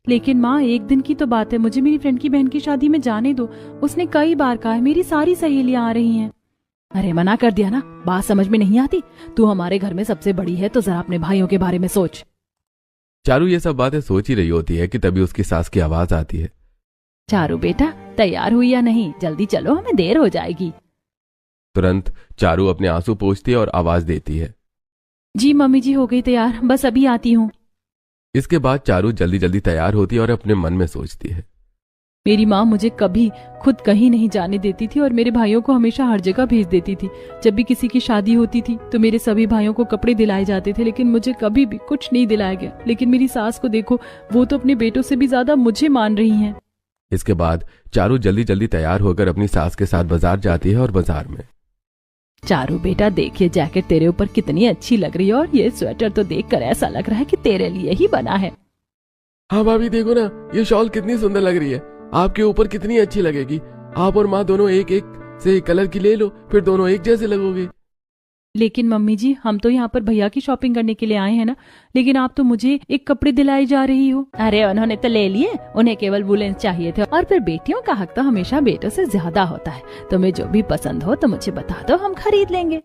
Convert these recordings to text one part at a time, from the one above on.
लेकिन माँ, एक दिन की तो बात है, मुझे मेरी फ्रेंड की बहन की शादी में जाने दो। उसने कई बार कहा है मेरी सारी सहेलियां आ रही हैं। अरे मना कर दिया ना, बात समझ में नहीं आती। तू हमारे घर में सबसे बड़ी है तो जरा अपने भाइयों के बारे में सोच। चारू ये सब बातें सोच ही रही होती है कि तभी उसकी सास की आवाज आती है। चारू बेटा, तैयार हुई या नहीं? जल्दी चलो, हमें देर हो जाएगी। तुरंत चारू अपने आंसू पोंछती है और आवाज देती है, जी मम्मी जी, हो गई तैयार, बस अभी आती हूँ। इसके बाद चारू जल्दी जल्दी तैयार होती है और अपने मन में सोचती है, मेरी माँ मुझे कभी खुद कहीं नहीं जाने देती थी और मेरे भाइयों को हमेशा हर जगह भेज देती थी। जब भी किसी की शादी होती थी तो मेरे सभी भाइयों को कपड़े दिलाए जाते थे, लेकिन मुझे कभी भी कुछ नहीं दिलाया गया। लेकिन मेरी सास को देखो, वो तो अपने बेटों से भी ज्यादा मुझे मान रही हैं। इसके बाद चारू जल्दी जल्दी तैयार होकर अपनी सास के साथ बाजार जाती है और बाजार में, चारू बेटा देख, ये जैकेट तेरे ऊपर कितनी अच्छी लग रही है और ये स्वेटर तो देखकर ऐसा लग रहा है कि तेरे लिए ही बना है। हाँ भाभी देखो ना, ये शॉल कितनी सुंदर लग रही है, आपके ऊपर कितनी अच्छी लगेगी। आप और माँ दोनों एक एक से कलर की ले लो, फिर दोनों एक जैसे लगोगे। लेकिन मम्मी जी, हम तो यहाँ पर भैया की शॉपिंग करने के लिए आए हैं ना, लेकिन आप तो मुझे एक कपड़े दिलाए जा रही हो। अरे उन्होंने तो ले लिए, उन्हें केवल वुलन चाहिए थे। और फिर बेटियों का हक तो हमेशा बेटों से ज्यादा होता है। तुम्हें जो भी पसंद हो तो मुझे बता दो, हम खरीद लेंगे।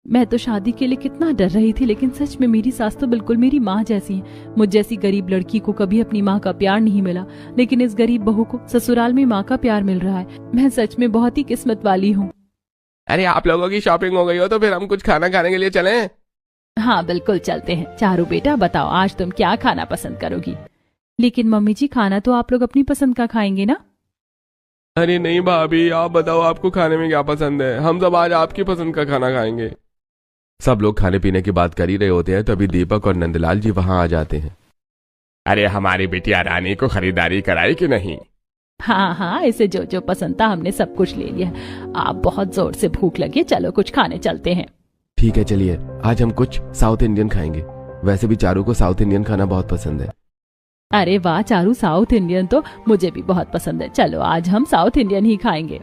मैं तो शादी के लिए कितना डर रही थी, लेकिन सच में मेरी सास तो बिल्कुल मेरी माँ जैसी है। मुझ जैसी गरीब लड़की को कभी अपनी माँ का प्यार नहीं मिला, लेकिन इस गरीब बहू को ससुराल में माँ का प्यार मिल रहा है। मैं सच में बहुत ही किस्मत वाली हूँ। अरे आप लोगों की शॉपिंग हो गई हो तो फिर हम कुछ खाना खाने के लिए चलें? हाँ बिल्कुल चलते हैं। चारू बेटा बताओ, आज तुम क्या खाना पसंद करोगी? लेकिन मम्मी जी, खाना तो आप लोग अपनी पसंद का खाएंगे ना? अरे नहीं भाभी, आप बताओ आपको खाने में क्या पसंद है, हम सब आज आपकी पसंद का खाना खाएंगे। सब लोग खाने पीने की बात कर ही रहे होते हैं, तभी दीपक और नंदलाल जी वहां आ जाते हैं। अरे हमारी बिटिया रानी को खरीदारी कराई कि नहीं? हाँ हाँ, इसे जो जो पसंद था हमने सब कुछ ले लिया। आप बहुत जोर से भूख लगी, चलो कुछ खाने चलते हैं। ठीक है चलिए, आज हम कुछ साउथ इंडियन खाएंगे। वैसे भी चारू को साउथ इंडियन खाना बहुत पसंद है। अरे वाह चारू, साउथ इंडियन तो मुझे भी बहुत पसंद है। चलो आज हम साउथ इंडियन ही खाएंगे।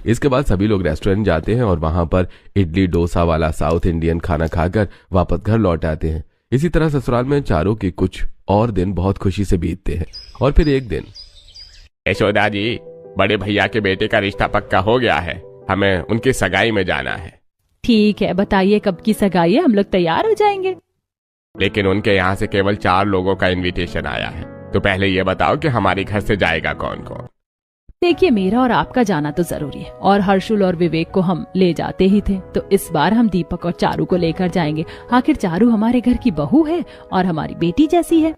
इसके बाद सभी लोग रेस्टोरेंट जाते हैं और वहां पर इडली डोसा वाला साउथ इंडियन खाना खाकर वापस घर लौट आते हैं। इसी तरह ससुराल में चारू के कुछ और दिन बहुत खुशी से बीतते हैं। और फिर एक दिन, यशोदा जी, बड़े भैया के बेटे का रिश्ता पक्का हो गया है, हमें उनकी सगाई में जाना है। ठीक है, बताइए कब की सगाई है, हम लोग तैयार हो जाएंगे। लेकिन उनके यहाँ से केवल 4 लोगों का इनविटेशन आया है, तो पहले ये बताओ कि हमारे घर से जाएगा कौन कौन? देखिए, मेरा और आपका जाना तो जरूरी है, और हर्षुल और विवेक को हम ले जाते ही थे, तो इस बार हम दीपक और चारू को लेकर जाएंगे। आखिर चारू हमारे घर की बहू है और हमारी बेटी जैसी है।